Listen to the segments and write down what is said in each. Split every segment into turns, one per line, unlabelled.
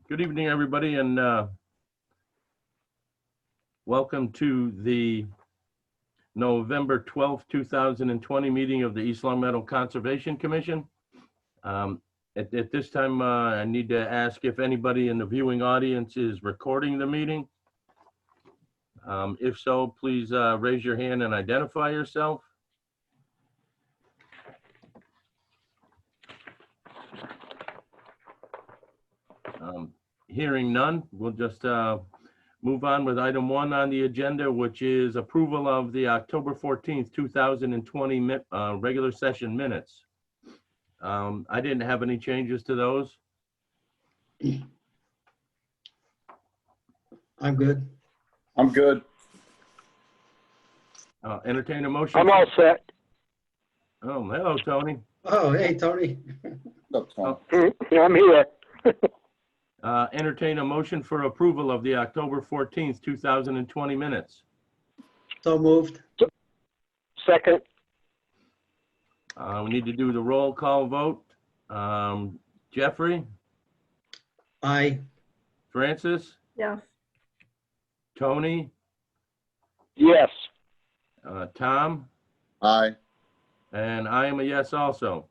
Good evening, everybody, and welcome to the November 12th, 2020 meeting of the East Long Meadow Conservation Commission. At this time, I need to ask if anybody in the viewing audience is recording the meeting. If so, please raise your hand and identify yourself. Hearing none, we'll just move on with item 1 on the agenda, which is approval of the October 14th, 2020 regular session minutes. I didn't have any changes to those.
I'm good.
I'm good.
Entertain a motion.
I'm all set.
Oh, hello, Tony.
Oh, hey, Tony.
What's up, Tom?
I'm here.
Entertain a motion for approval of the October 14th, 2020 minutes.
So moved.
Second,
We need to do the roll call vote. Jeffrey,
Aye.
Francis,
Yes.
Tony,
yes.
Tom,
Aye.
and I am a yes also.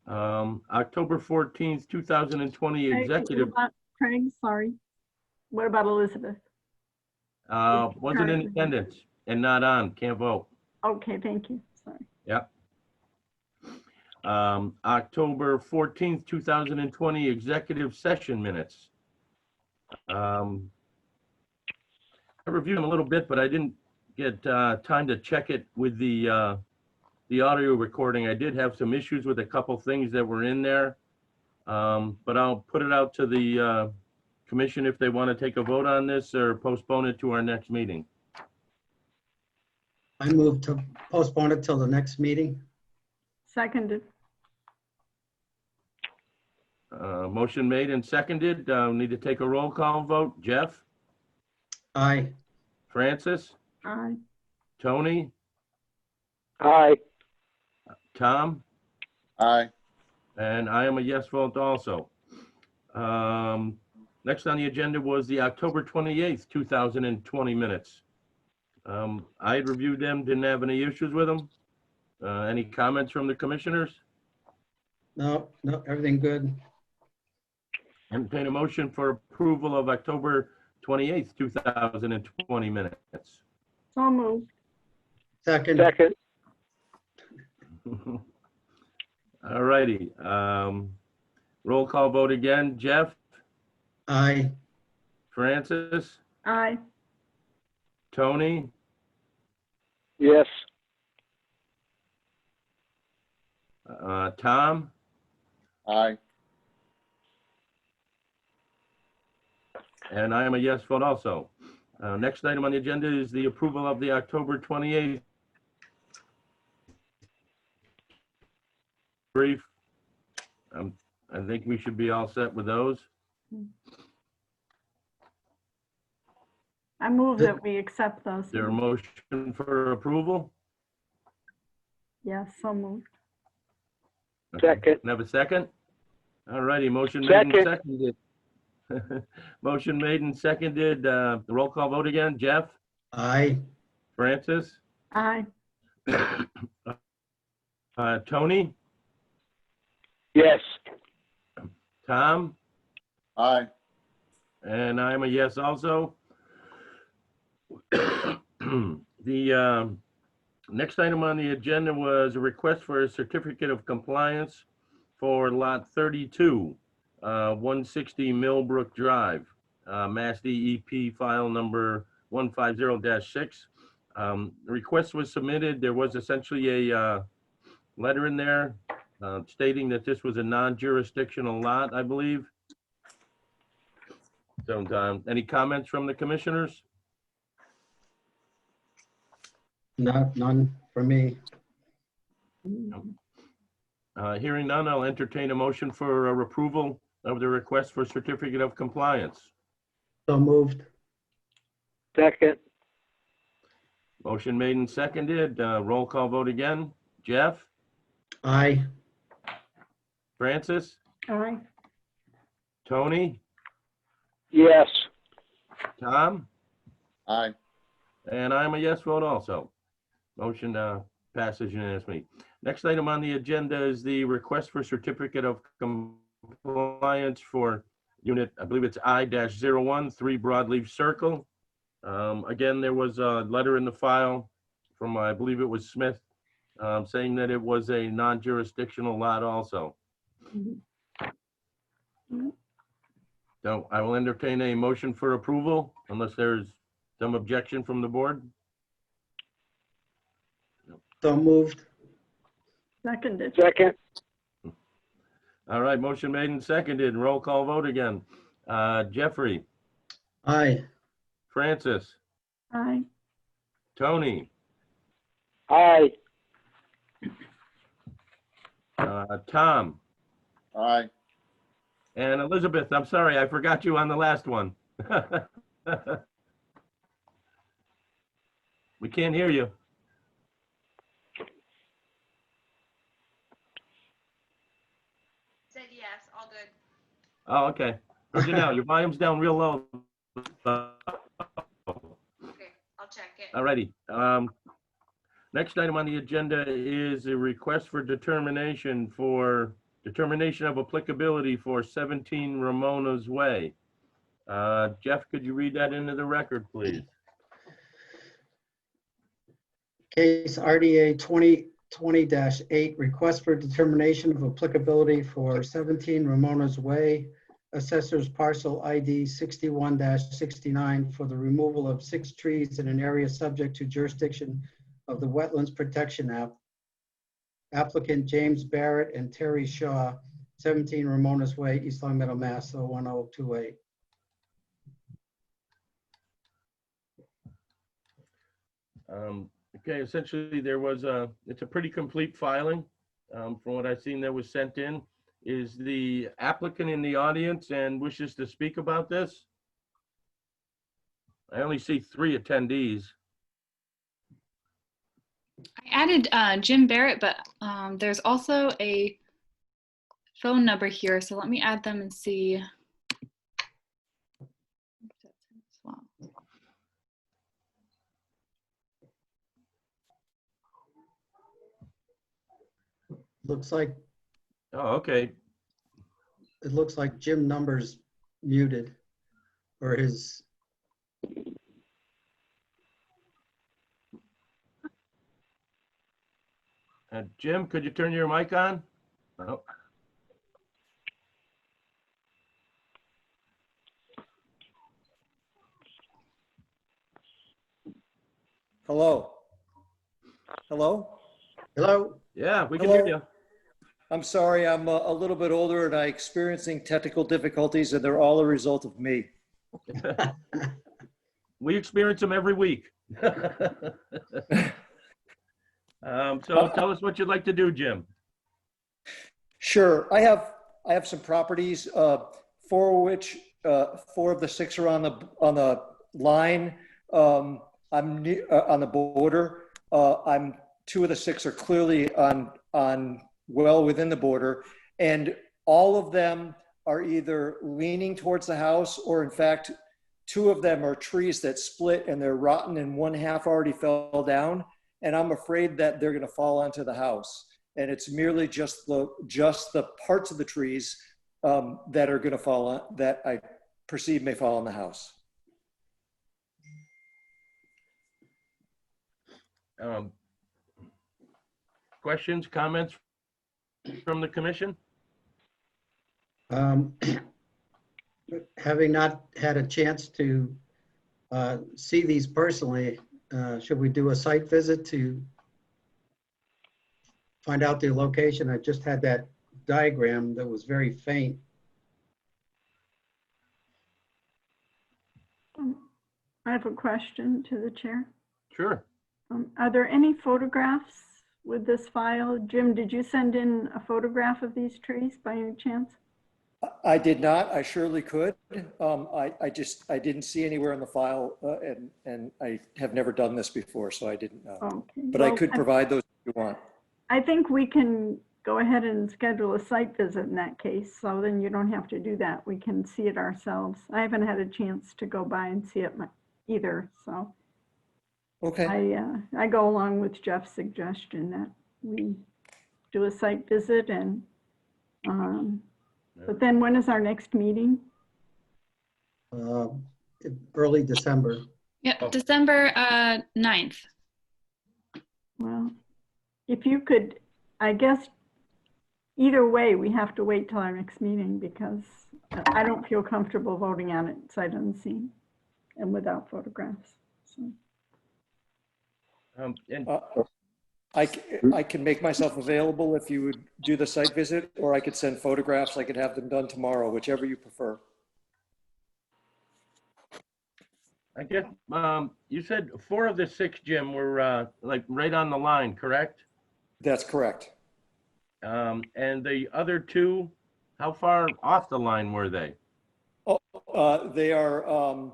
October 14th, 2020 executive,
Craig, sorry. What about Elizabeth?
wasn't in attendance and not on, can't vote.
Okay, thank you. Sorry.
Yep. October 14th, 2020 executive session minutes. I reviewed them a little bit, but I didn't get time to check it with the audio recording. I did have some issues with a couple things that were in there. But I'll put it out to the commission if they want to take a vote on this or postpone it to our next meeting.
I moved to postpone it till the next meeting.
Seconded.
Motion made and seconded. Need to take a roll call vote. Jeff,
Aye.
Francis,
Aye.
Tony,
Aye.
Tom,
Aye.
and I am a yes vote also. Next on the agenda was the October 28th, 2020 minutes. I had reviewed them, didn't have any issues with them. Any comments from the commissioners?
No, everything good.
Entertain a motion for approval of October 28th, 2020 minutes.
So moved.
Second.
Second,
All righty. Roll call vote again. Jeff,
Aye.
Francis,
Aye.
Tony,
yes.
Tom,
Aye.
and I am a yes vote also. Next item on the agenda is the approval of the October 28th brief. I think we should be all set with those.
I move that we accept those.
Is there a motion for approval?
Yes, so moved.
Second,
Can I have a second? All righty, motion made and
Second.
seconded. Motion made and seconded. The roll call vote again. Jeff,
Aye.
Francis,
Aye.
Tony,
yes.
Tom,
Aye.
and I'm a yes also. The next item on the agenda was a request for a certificate of compliance for lot 32, 160 Millbrook Drive, Mass DEP file number 150-6. The request was submitted. There was essentially a letter in there stating that this was a non-jurisdictional lot, I believe. So, any comments from the commissioners?
None for me.
Hearing none, I'll entertain a motion for approval of the request for certificate of compliance.
So moved.
Second,
Motion made and seconded. Roll call vote again. Jeff,
Aye.
Francis,
Aye.
Tony,
Yes.
Tom?
Aye.
And I'm a yes vote also. Motion passes unanimously. Next item on the agenda is the request for certificate of compliance for unit, I believe it's I-01, 3 Broadleaf Circle. Again, there was a letter in the file from, I believe it was Smith, saying that it was a non-jurisdictional lot also. So I will entertain a motion for approval unless there's some objection from the board.
So moved.
Seconded.
Second.
All right, motion made and seconded. Roll call vote again. Jeffrey,
Aye.
Francis,
Aye.
Tony,
Aye.
Tom,
Aye.
and Elizabeth. I'm sorry, I forgot you on the last one. We can't hear you.
Said yes, all good.
Oh, okay. Heard you now. Your volume's down real low.
Okay, I'll check it.
All righty. Next item on the agenda is a request for determination of applicability for 17 Ramona's Way. Jeff, could you read that into the record, please?
Case RDA 2020-8, request for determination of applicability for 17 Ramona's Way, Assessor's Parcel ID 61-69 for the removal of 6 trees in an area subject to jurisdiction of the Wetlands Protection Act. Applicant James Barrett and Terry Shaw, 17 Ramona's Way, East Long Meadow, Mass. 01028.
Okay, essentially it's a pretty complete filing. From what I've seen that was sent in. Is the applicant in the audience and wishes to speak about this? I only see 3 attendees.
I added Jim Barrett, but there's also a phone number here, so let me add them and see.
Looks like,
Oh, okay.
it looks like Jim number's muted, or his,
Jim, could you turn your mic on? Oh.
Hello? Hello?
hello?
Yeah, we can
Hello?
hear you.
I'm sorry, I'm a little bit older and I'm experiencing technical difficulties and they're all a result of me.
We experience them every week. So tell us what you'd like to do, Jim.
Sure, I have some properties, 4 of the 6 are on the line. I'm on the border. 2 of the 6 are clearly on well within the border, and all of them are either leaning towards the house, or in fact, 2 of them are trees that split and they're rotten and one half already fell down. And I'm afraid that they're going to fall onto the house. And it's merely just the parts of the trees that are going to fall on, that I perceive may fall on the house.
Questions, comments from the commission?
Having not had a chance to see these personally, should we do a site visit to find out the location? I just had that diagram that was very faint.
I have a question to the chair.
Sure.
Are there any photographs with this file? Jim, did you send in a photograph of these trees by any chance?
I did not. I surely could. I didn't see anywhere in the file, and I have never done this before, so I didn't know.
Okay.
But I
Well,
could provide those if you want.
I think we can go ahead and schedule a site visit in that case. So then you don't have to do that. We can see it ourselves. I haven't had a chance to go by and see it either. So
Okay.
I go along with Jeff's suggestion that we do a site visit and, but then when is our next meeting?
Early December.
Yeah, December 9th.
Well, if you could, I guess, either way, we have to wait till our next meeting because I don't feel comfortable voting on it sight unseen and without photographs. So,
And
I can make myself available if you would do the site visit, or I could send photographs. I could have them done tomorrow, whichever you prefer.
I guess, you said 4 of the 6, Jim, were like right on the line, correct?
That's correct.
And the other 2, how far off the line were they?
They are,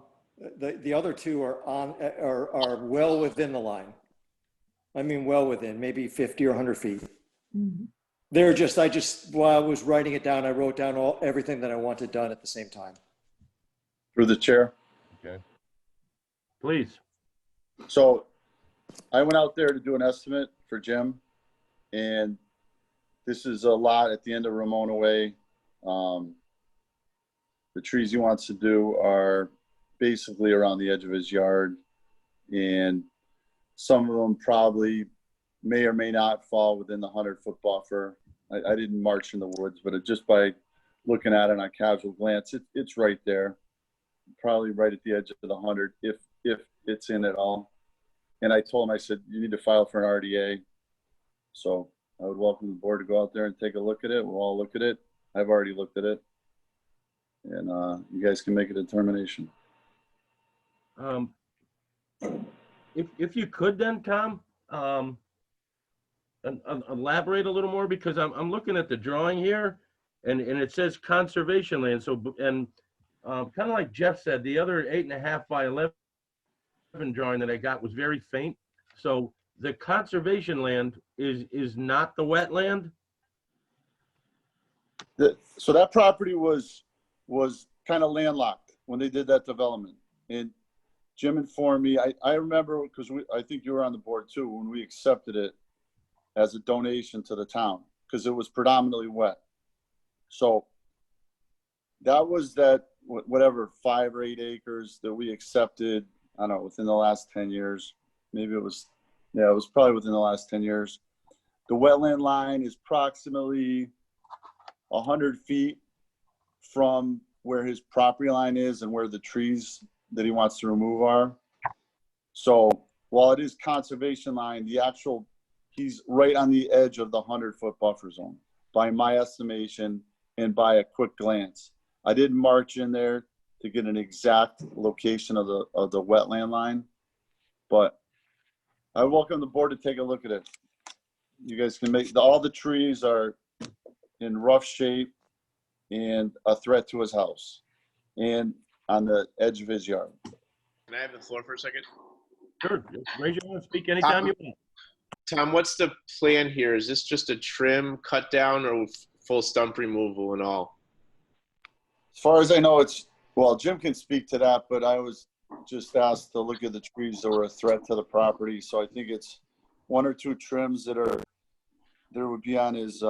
the other 2 are well within the line. I mean, well within, maybe 50 or 100 feet.
mhm.
While I was writing it down, I wrote down everything that I wanted done at the same time.
Through the chair.
Okay. Please.
So I went out there to do an estimate for Jim, and this is a lot at the end of Ramona Way. The trees he wants to do are basically around the edge of his yard, and some of them probably may or may not fall within the 100-foot buffer. I didn't march in the woods, but just by looking at it on a casual glance, it's right there, probably right at the edge of the 100, if it's in at all. And I told him, I said, you need to file for an RDA. So I would welcome the board to go out there and take a look at it. We'll all look at it. I've already looked at it. And you guys can make a determination.
If you could then, Tom, elaborate a little more, because I'm looking at the drawing here and it says conservation land. So, and kind of like Jeff said, the other 8.5 by 11 drawing that I got was very faint. So the conservation land is not the wetland?
So that property was kind of landlocked when they did that development. And Jim informed me, I remember, because I think you were on the board too, when we accepted it as a donation to the town, because it was predominantly wet. So that was that, whatever, 5 or 8 acres that we accepted, I don't know, within the last 10 years. Maybe it was, yeah, it was probably within the last 10 years. The wetland line is approximately 100 feet from where his property line is and where the trees that he wants to remove are. So while it is conservation line, he's right on the edge of the 100-foot buffer zone by my estimation and by a quick glance. I didn't march in there to get an exact location of the wetland line, but I welcome the board to take a look at it. You guys can all the trees are in rough shape and a threat to his house and on the edge of his yard.
Can I have the floor for a second?
Sure, just raise your hand, speak anytime you want.
Tom, what's the plan here? Is this just a trim, cut down, or full stump removal and all?
As far as I know, well, Jim can speak to that, but I was just asked to look at the trees that were a threat to the property. So I think it's 1 or 2 trims that would be on his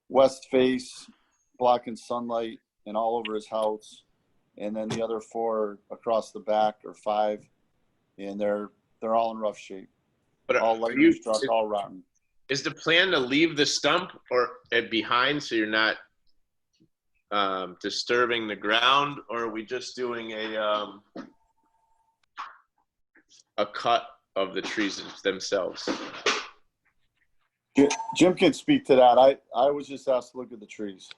west face, blocking sunlight and all over his house. And then the other 4 across the back, or 5, and they're all in rough shape.
But
All lightning struck, all rotten.
is the plan to leave the stump or behind so you're not disturbing the ground, or are we just doing a cut of the trees themselves?
Jim can speak to that. I was just asked to look at the trees.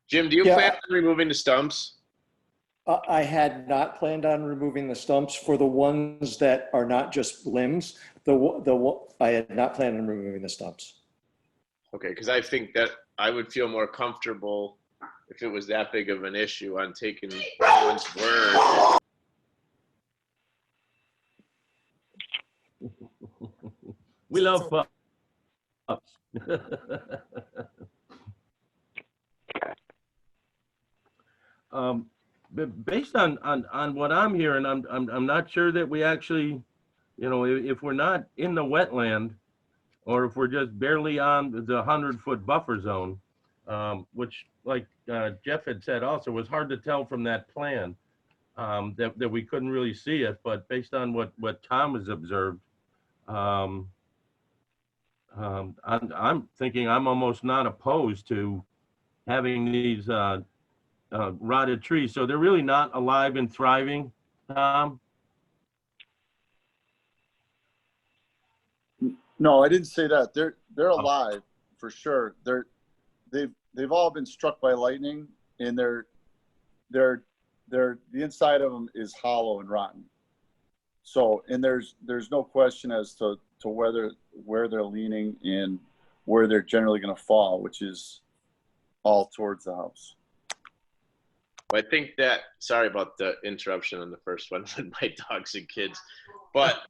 Jim, do you
Yeah.
plan on removing the stumps?
I had not planned on removing the stumps for the ones that are not just limbs. I had not planned on removing the stumps.
Okay, because I think that I would feel more comfortable if it was that big of an issue on taking someone's word.
We love But based on what I'm hearing, I'm not sure that we actually, if we're not in the wetland, or if we're just barely on the 100-foot buffer zone, which, like Jeff had said also, was hard to tell from that plan, that we couldn't really see it, but based on what Tom has observed, I'm thinking I'm almost not opposed to having these rotted trees. So they're really not alive and thriving, Tom?
No, I didn't say that. They're alive for sure. They've all been struck by lightning, and the inside of them is hollow and rotten. So, and there's no question as to where they're leaning and where they're generally going to fall, which is all towards the house.
I think that, sorry about the interruption on the first one with my dogs and kids, but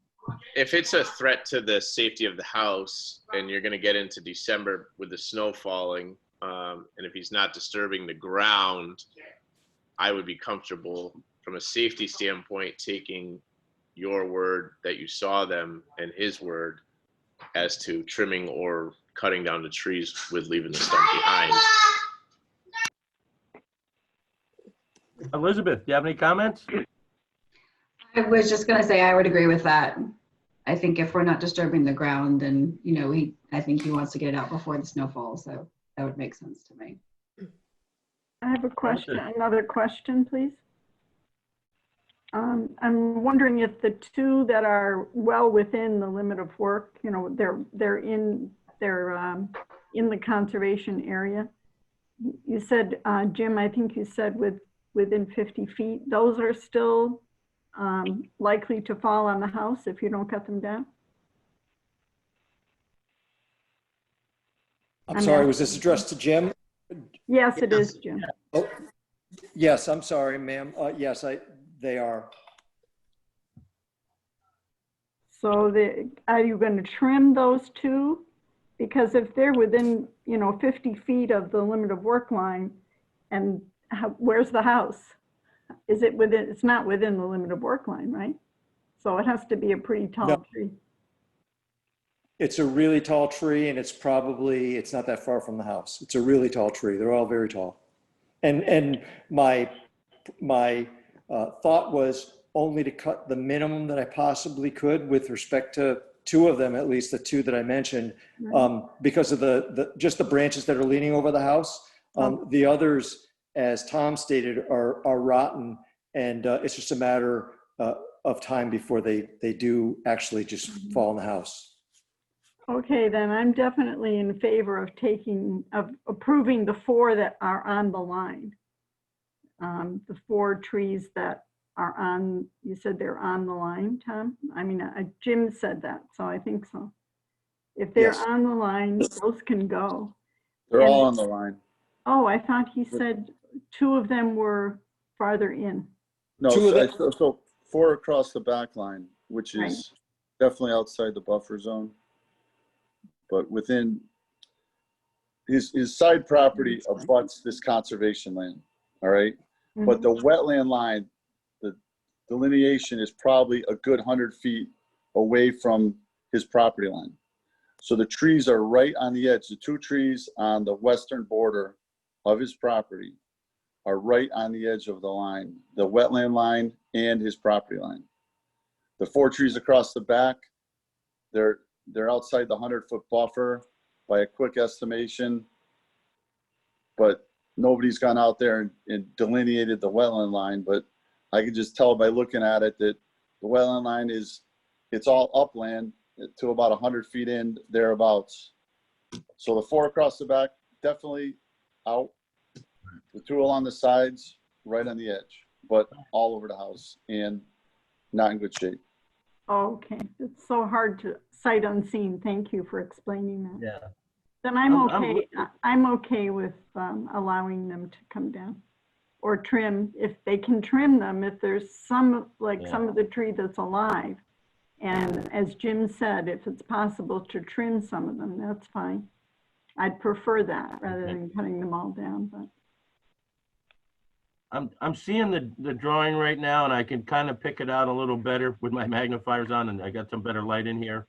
if it's a threat to the safety of the house and you're going to get into December with the snow falling, and if he's not disturbing the ground, I would be comfortable from a safety standpoint taking your word that you saw them and his word as to trimming or cutting down the trees with leaving the stump behind.
Elizabeth, do you have any comments?
I was just going to say I would agree with that. I think if we're not disturbing the ground, and I think he wants to get it out before the snow falls, so that would make sense to me.
I have a question, another question, please. I'm wondering if the two that are well within the limit of work, they're in the conservation area. You said, Jim, I think you said within 50 feet, those are still likely to fall on the house if you don't cut them down?
I'm sorry, was this addressed to Jim?
Yes, it is, Jim.
Oh, yes, I'm sorry, ma'am. Yes, they are.
So are you going to trim those two? Because if they're within, 50 feet of the limit of work line, and where's the house? Is it within? It's not within the limit of work line, right? So it has to be a pretty tall tree.
It's a really tall tree, and it's not that far from the house. It's a really tall tree. They're all very tall. And my thought was only to cut the minimum that I possibly could with respect to two of them, at least the two that I mentioned, because of just the branches that are leaning over the house. The others, as Tom stated, are rotten, and it's just a matter of time before they do actually just fall in the house.
Okay, then I'm definitely in favor of approving the 4 that are on the line. The 4 trees that are on, you said they're on the line, Tom? I mean, Jim said that, so I think so. If they're on the line, those can go.
They're all on the line.
Oh, I thought he said 2 of them were farther in.
No, so 4 across the back line, which is definitely outside the buffer zone. But within his side property abuts this conservation land, all right? Mm-hmm. But the wetland line, the delineation is probably a good 100 feet away from his property line. So the trees are right on the edge. The 2 trees on the western border of his property are right on the edge of the line, the wetland line and his property line. The 4 trees across the back, they're outside the 100-foot buffer by a quick estimation, but nobody's gone out there and delineated the wetland line. But I could just tell by looking at it that the wetland line it's all upland to about 100 feet in, thereabouts. So the 4 across the back, definitely out. The 2 along the sides, right on the edge, but all over the house and not in good shape.
Okay, it's so hard to sight unseen. Thank you for explaining that.
Yeah.
Then I'm okay with allowing them to come down or trim if they can trim them. If there's some of the tree that's alive, And as Jim said, if it's possible to trim some of them, that's fine. I'd prefer that rather than cutting them all down, but.
I'm seeing the drawing right now, and I can kind of pick it out a little better with my magnifiers on, and I got some better light in here.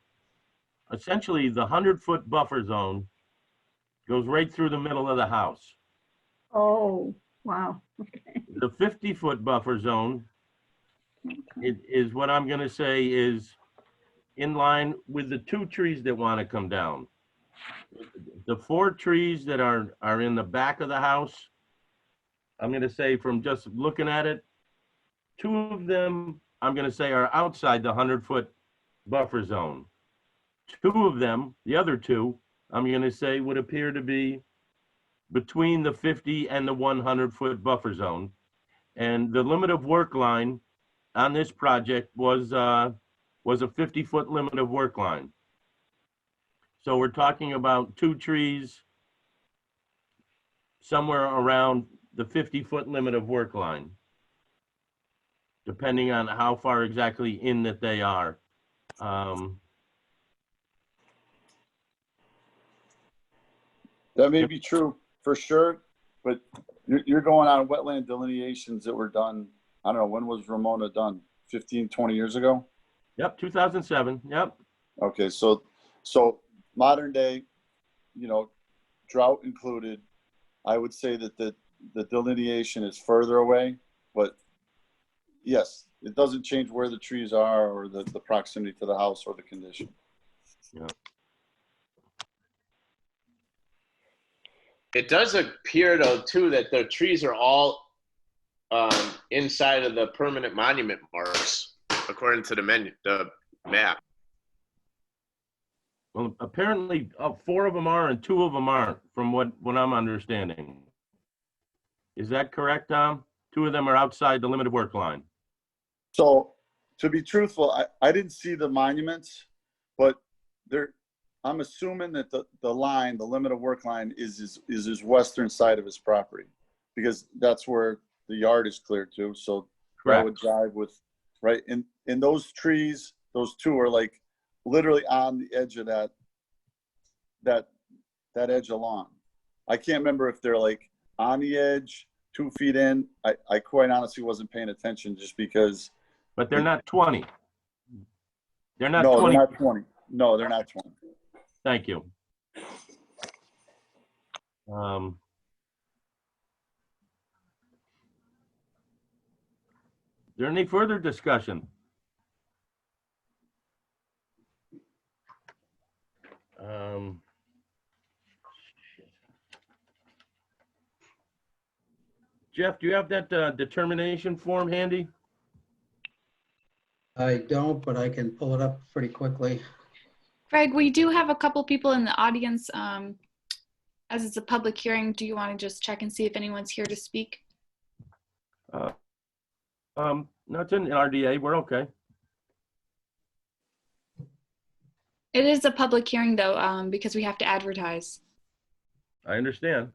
Essentially, the 100-foot buffer zone goes right through the middle of the house.
Oh, wow, okay.
The 50-foot buffer zone is what I'm gonna say is in line with the 2 trees that want to come down. The 4 trees that are in the back of the house, I'm gonna say from just looking at it, 2 of them, I'm gonna say are outside the 100-foot buffer zone. 2 of them, the other 2, I'm gonna say would appear to be between the 50 and the 100-foot buffer zone. And the limit of work line on this project was a 50-foot limit of work line. So we're talking about 2 trees somewhere around the 50-foot limit of work line, depending on how far exactly in that they are.
That may be true for sure, but you're going on wetland delineations that were done, I don't know, when was Ramona done? 15, 20 years ago?
Yep, 2007, yep.
Okay, so modern day, you know, drought included, I would say that the delineation is further away, but yes, it doesn't change where the trees are or the proximity to the house or the condition.
Yeah.
It does appear though too that the trees are all inside of the permanent monument marks according to the map.
Well, apparently 4 of them are and 2 of them aren't, from what I'm understanding. Is that correct, Tom? 2 of them are outside the limited work line.
So to be truthful, I didn't see the monuments, but I'm assuming that the line, the limit of work line is his western side of his property, because that's where the yard is cleared to. So
Correct.
that would jive with, right? And those trees, those 2 are like literally on the edge of that edge of lawn. I can't remember if they're like on the edge, 2 feet in. I quite honestly wasn't paying attention just because.
But they're not 20. They're not
No,
20.
they're not 20. No, they're not 20.
Thank you. Is there any further discussion? Jeff, do you have that determination form handy?
I don't, but I can pull it up pretty quickly.
Greg, we do have a couple people in the audience. As it's a public hearing, do you want to just check and see if anyone's here to speak?
No, it's in RDA. We're okay.
It is a public hearing though, because we have to advertise.
I understand.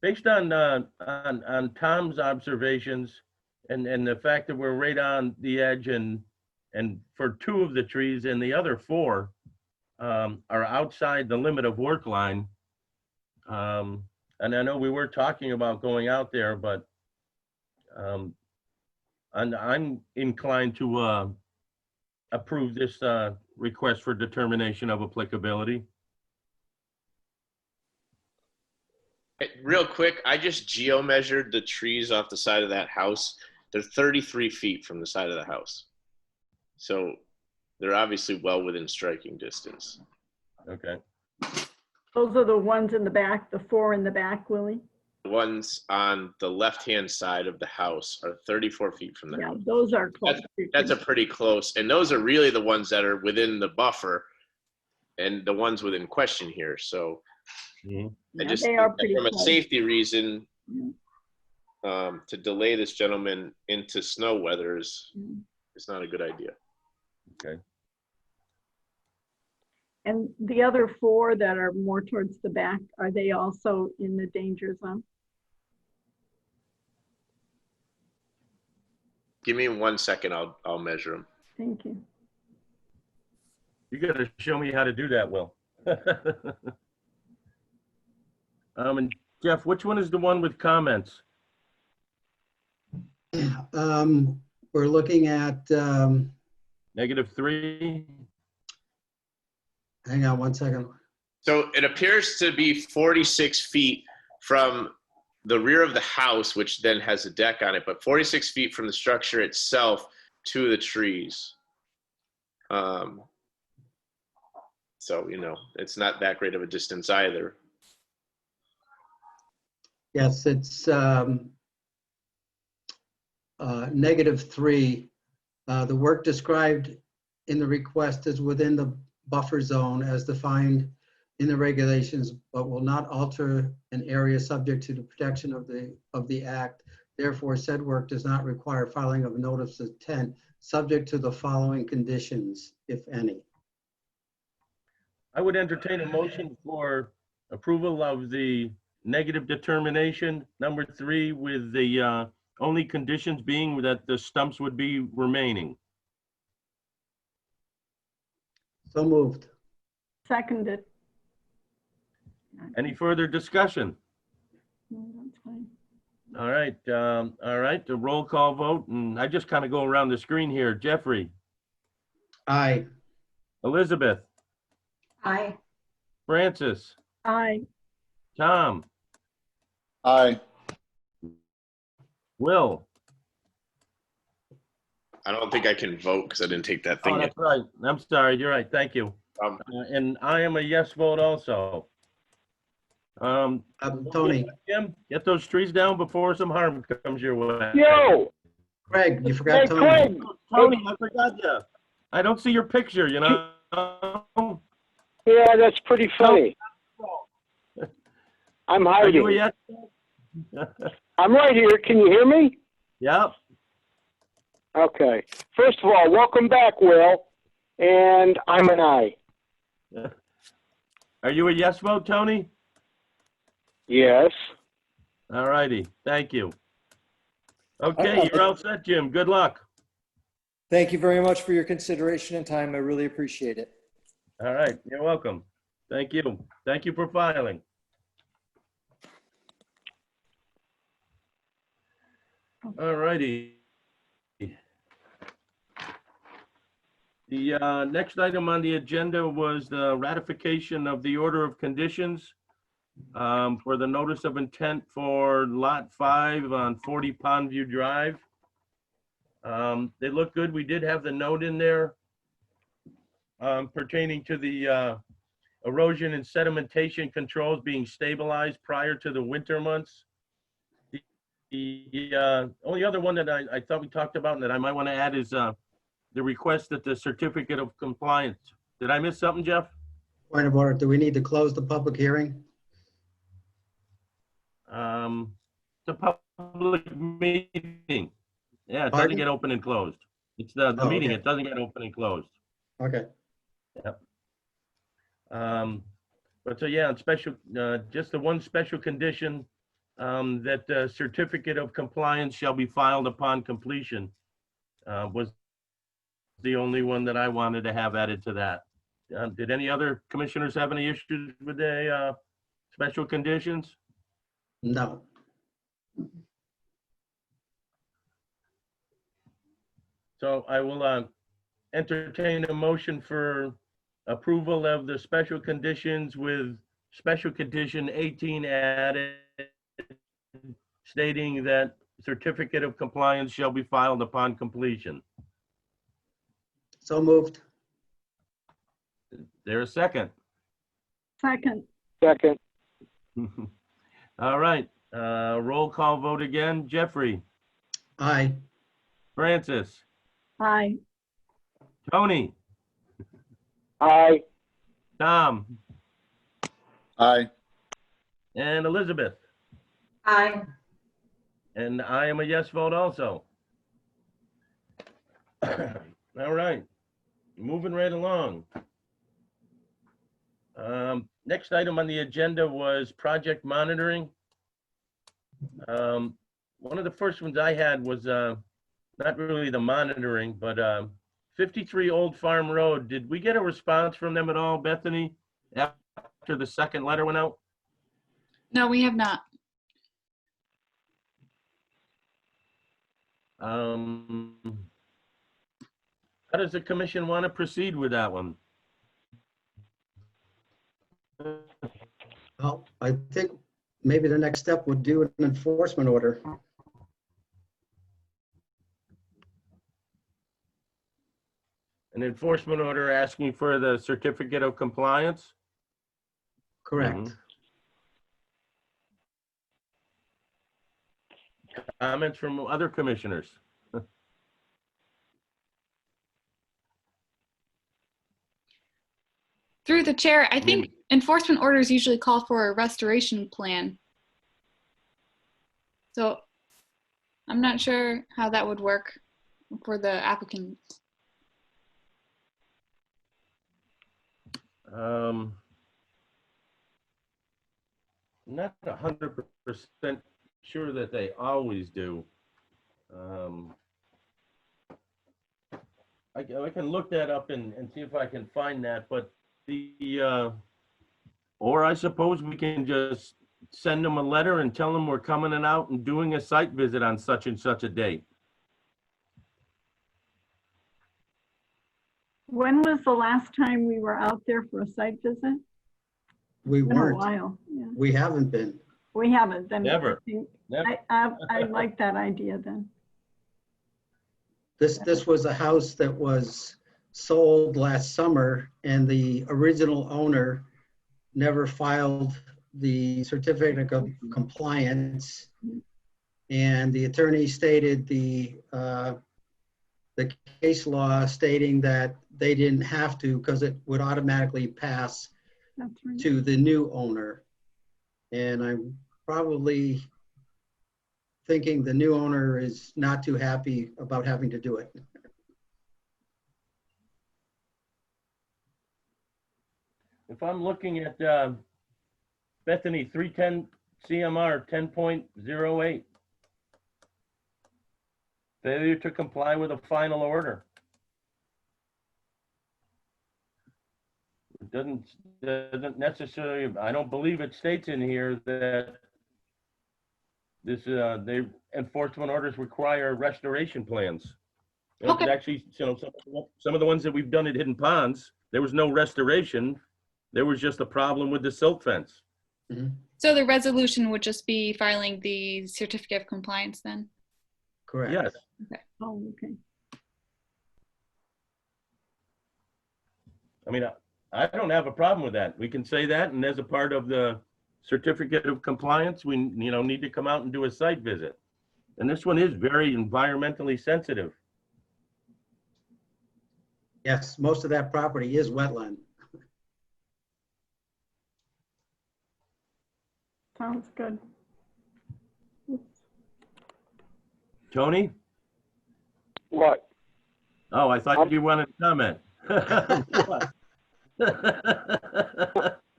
Based on Tom's observations and the fact that we're right on the edge and for 2 of the trees and the other 4 are outside the limit of work line. And I know we were talking about going out there, but I'm inclined to approve this request for determination of applicability.
Real quick, I just geo-measured the trees off the side of that house. They're 33 feet from the side of the house. So they're obviously well within striking distance.
Okay.
Those are the ones in the back, the 4 in the back, Willie?
The ones on the left-hand side of the house are 34 feet from the
Yeah,
house.
those are close.
That's a pretty close. And those are really the ones that are within the buffer and the ones within question here. So I just
they
think
are
that
pretty
from a
close.
safety reason, to delay this gentleman into snow weather is not a good idea.
Okay.
And the other 4 that are more towards the back, are they also in the danger zone?
Give me 1 second. I'll measure them.
Thank you.
You gotta show me how to do that, Will. And Jeff, which one is the one with comments?
We're looking at,
-3?
hang on one second.
So it appears to be 46 feet from the rear of the house, which then has a deck on it, but 46 feet from the structure itself to the trees. So, you know, it's not that great of a distance either.
Yes, it's -3. The work described in the request is within the buffer zone as defined in the regulations, but will not alter an area subject to the protection of the act. Therefore, said work does not require filing of a notice of intent, subject to the following conditions, if any.
I would entertain a motion for approval of the negative determination, number 3, with the only conditions being that the stumps would be remaining.
So moved.
Seconded.
Any further discussion?
No, that's fine.
All right, the roll call vote, and I just kind of go around the screen here. Jeffrey,
Aye.
Elizabeth,
Aye.
Francis,
Aye.
Tom,
Aye.
Will.
I don't think I can vote because I didn't take that
Oh,
thing yet.
that's right. I'm sorry. You're right. Thank you. And I am a yes vote also.
Tony,
Jim, get those trees down before some harm comes your way.
Yo,
Craig, you
hey,
forgot Tony.
Craig.
Tony, I forgot you. I don't see your picture, you know?
Yeah, that's pretty funny. I'm
Are you a
hiding.
yes?
I'm right here. Can you hear me?
Yep.
Okay. First of all, welcome back, Will. And I'm an aye.
Are you a yes vote, Tony?
Yes.
All righty. Thank you. Okay, you're all set, Jim. Good luck.
Thank you very much for your consideration and time. I really appreciate it.
All right. You're welcome. Thank you. Thank you for filing. All righty. The next item on the agenda was the ratification of the order of conditions for the notice of intent for Lot 5 on 40 Pondview Drive. They look good. We did have the note in there pertaining to the erosion and sedimentation controls being stabilized prior to the winter months. The only other one that I thought we talked about and that I might want to add is the request that the certificate of compliance. Did I miss something, Jeff?
Point of order, do we need to close the public hearing?
The public meeting. Yeah, it doesn't
Pardon?
get open and closed. It's the
Oh,
meeting.
okay.
It doesn't get open and closed.
Okay.
Yep. But so yeah, special, just the one special condition that the certificate of compliance shall be filed upon completion was the only one that I wanted to have added to that. Did any other commissioners have any issues with the special conditions?
No.
So I will entertain a motion for approval of the special conditions with special condition 18 added, stating that certificate of compliance shall be filed upon completion.
So moved.
There a second?
Second.
Second.
All right, roll call vote again. Jeffrey,
Aye.
Francis,
Aye.
Tony,
Aye.
Tom,
Aye.
and Elizabeth.
Aye.
And I am a yes vote also. All right, moving right along. Next item on the agenda was project monitoring. One of the first ones I had was not really the monitoring, but 53 Old Farm Road. Did we get a response from them at all, Bethany, after the second letter went out?
No, we have not.
How does the commission want to proceed with that one?
Well, I think maybe the next step would do an enforcement order.
An enforcement order asking for the certificate of compliance?
Correct.
Mhm. Comments from other commissioners?
Through the chair, I think enforcement orders usually call for a restoration plan. So I'm not sure how that would work for the applicant.
Not 100% sure that they always do. I can look that up and see if I can find that, but or I suppose we can just send them a letter and tell them we're coming out and doing a site visit on such and such a date.
When was the last time we were out there for a site visit?
We
Been a
weren't.
while, yeah.
We haven't been.
We haven't, then.
Never.
I like that idea then.
This was a house that was sold last summer, and the original owner never filed the certificate of compliance. And the attorney stated the case law stating that they didn't have to because it would automatically pass
That's right.
to the new owner. And I'm probably thinking the new owner is not too happy about having to do it.
If I'm looking at Bethany 310 CMR 10.08, failure to comply with a final order. It doesn't necessarily, I don't believe it states in here that this the enforcement orders require restoration plans.
Okay.
Actually, some of the ones that we've done at Hidden Ponds, there was no restoration. There was just a problem with the silt fence.
Mm-hmm.
So the resolution would just be filing the certificate of compliance then?
Correct.
Yes.
Oh, okay.
I mean, I don't have a problem with that. We can say that, and as a part of the certificate of compliance, we need to come out and do a site visit. And this one is very environmentally sensitive.
Yes, most of that property is wetland.
Sounds good.
Tony?
What?
Oh, I thought you wanted to comment.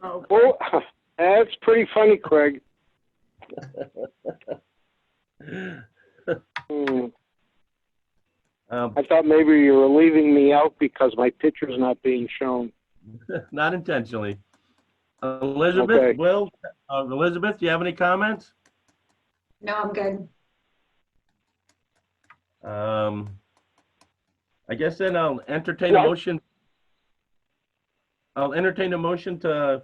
Oh,
Well, that's pretty funny, Craig. I thought maybe you were leaving me out because my picture's not being shown.
Not intentionally. Elizabeth,
Okay.
Elizabeth, do you have any comments?
No, I'm good.
I guess then I'll entertain a motion. I'll entertain a motion to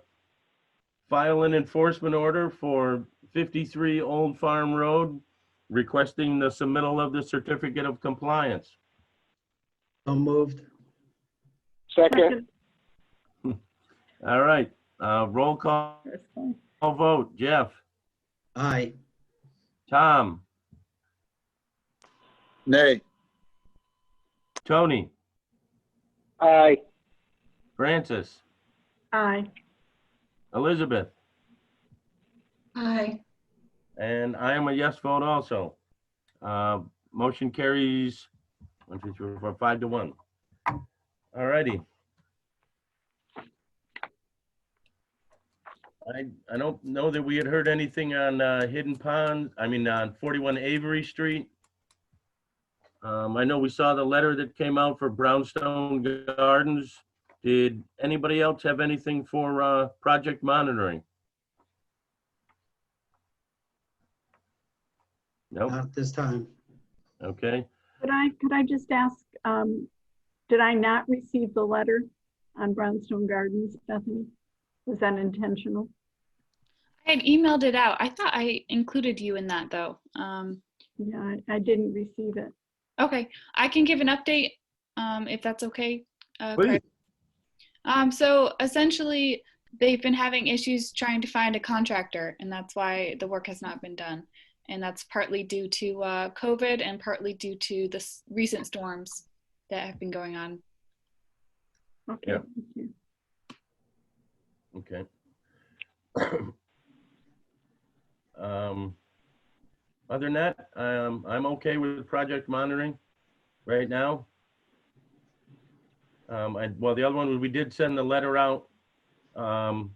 file an enforcement order for 53 Old Farm Road, requesting the submittal of the certificate of compliance.
So moved.
Second,
All right, roll call vote. Jeff,
Aye.
Tom,
Nay.
Tony,
aye.
Francis,
aye.
Elizabeth,
Aye.
and I am a yes vote also. Motion carries 1, 2, 3, 4, 5 to 1. All righty. I don't know that we had heard anything on Hidden Pond, on 41 Avery Street. I know we saw the letter that came out for Brownstone Gardens. Did anybody else have anything for project monitoring? Nope.
Not at this time.
Okay.
Could I just ask, did I not receive the letter on Brownstone Gardens, Bethany? Was that intentional?
I had emailed it out. I thought I included you in that though.
Yeah, I didn't receive it.
Okay, I can give an update if that's okay.
Please.
Craig. So essentially, they've been having issues trying to find a contractor, and that's why the work has not been done. And that's partly due to COVID and partly due to the recent storms that have been going on.
Okay,
Yeah.
thank you.
Okay. Other than that, I'm okay with project monitoring right now. Well, the other one was we did send the letter out to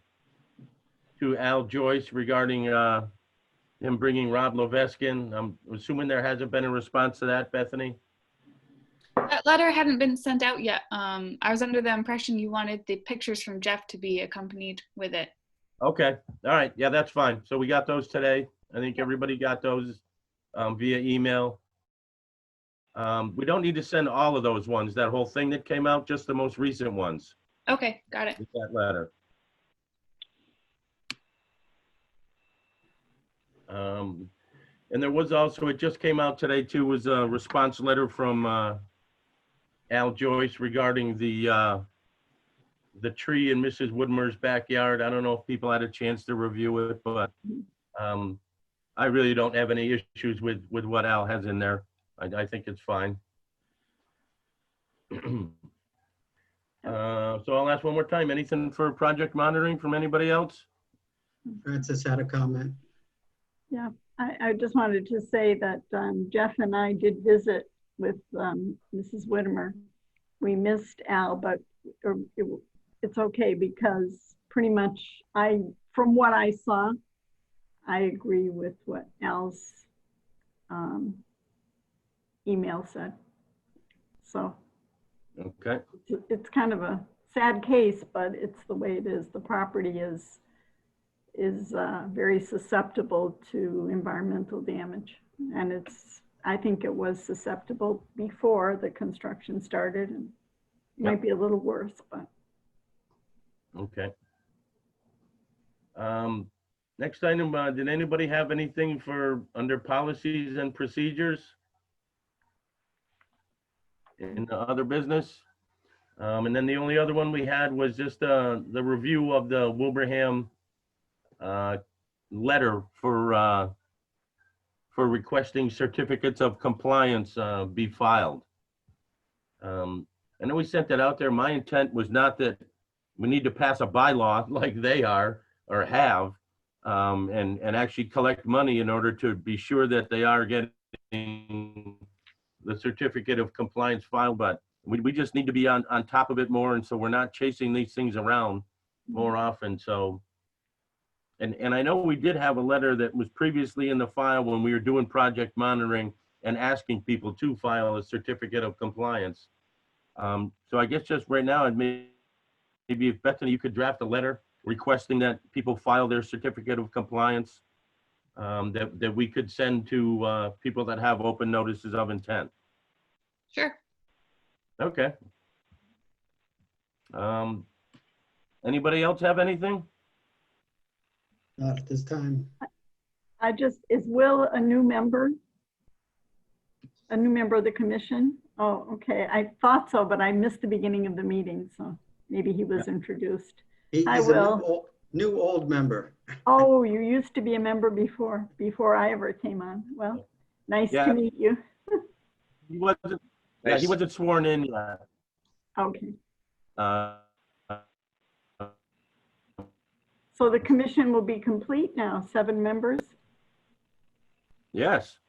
Al Joyce regarding him bringing Rob Loveskin. I'm assuming there hasn't been a response to that, Bethany?
That letter hadn't been sent out yet. I was under the impression you wanted the pictures from Jeff to be accompanied with it.
Okay, all right, yeah, that's fine. So we got those today. I think everybody got those via email. We don't need to send all of those ones, that whole thing that came out, just the most recent ones,
Okay, got it.
with that letter. And there was also, it just came out today too, was a response letter from Al Joyce regarding the tree in Mrs. Woodmer's backyard. I don't know if people had a chance to review it, but I really don't have any issues with what Al has in there. I think it's fine. So I'll ask one more time, anything for project monitoring from anybody else?
Francis had a comment.
Yeah, I just wanted to say that Jeff and I did visit with Mrs. Whitmer. We missed Al, but it's okay because pretty much from what I saw, I agree with what Al's email said. So
Okay.
it's kind of a sad case, but it's the way it is. The property is very susceptible to environmental damage. And I think it was susceptible before the construction started, and it might be a little worse, but.
Okay. Next item, did anybody have anything for under policies and procedures in the other business? And then the only other one we had was just the review of the Wilbraham letter for requesting certificates of compliance be filed. I know we sent that out there. My intent was not that we need to pass a bylaw like they are or have, and actually collect money in order to be sure that they are getting the certificate of compliance filed, but we just need to be on top of it more, and so we're not chasing these things around more often. So, and I know we did have a letter that was previously in the file when we were doing project monitoring and asking people to file a certificate of compliance. So I guess just right now, maybe if Bethany, you could draft a letter requesting that people file their certificate of compliance, that we could send to people that have open notices of intent.
Sure.
Okay. Anybody else have anything?
Not at this time.
Is Will a new member? A new member of the commission? Oh, okay. I thought so, but I missed the beginning of the meeting, so maybe he was introduced.
He's
Hi,
a
Will.
new old member.
Oh, you used to be a member before I ever came on. Well, nice to meet you.
He wasn't. Yeah, he wasn't sworn in yet.
Okay.
Uh,
So the commission will be complete now, 7 members?
yes.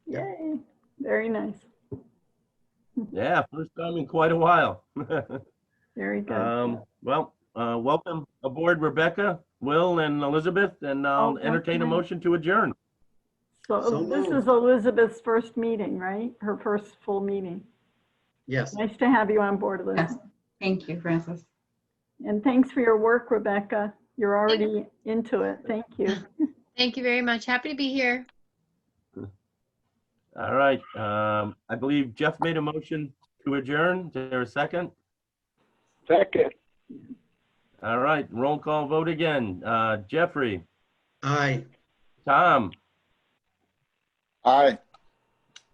Yay, very nice.
Yeah, first time in quite a while.
Very good.
Well, welcome aboard, Rebecca. Will and Elizabeth, and I'll
Oh,
entertain a
okay.
motion to adjourn.
So
This is
moved.
Elizabeth's first meeting, right? Her first full meeting.
Yes.
Nice to have you on board,
Yes.
Elizabeth.
Thank you, Francis.
And thanks for your work, Rebecca. You're already into it. Thank you.
Thank you very much. Happy to be here.
All right. I believe Jeff made a motion to adjourn. Is there a second?
Second.
All right. Roll call vote again. Jeffrey,
Aye.
Tom,
Aye.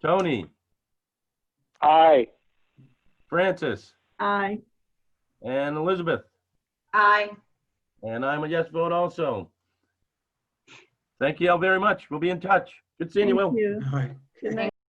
Tony,
Aye.
Francis,
Aye.
and Elizabeth.
Aye.
And I'm a yes vote also. Thank you all very much. We'll be in touch. Good seeing you, Will.
Thank you.
All right.
Good night.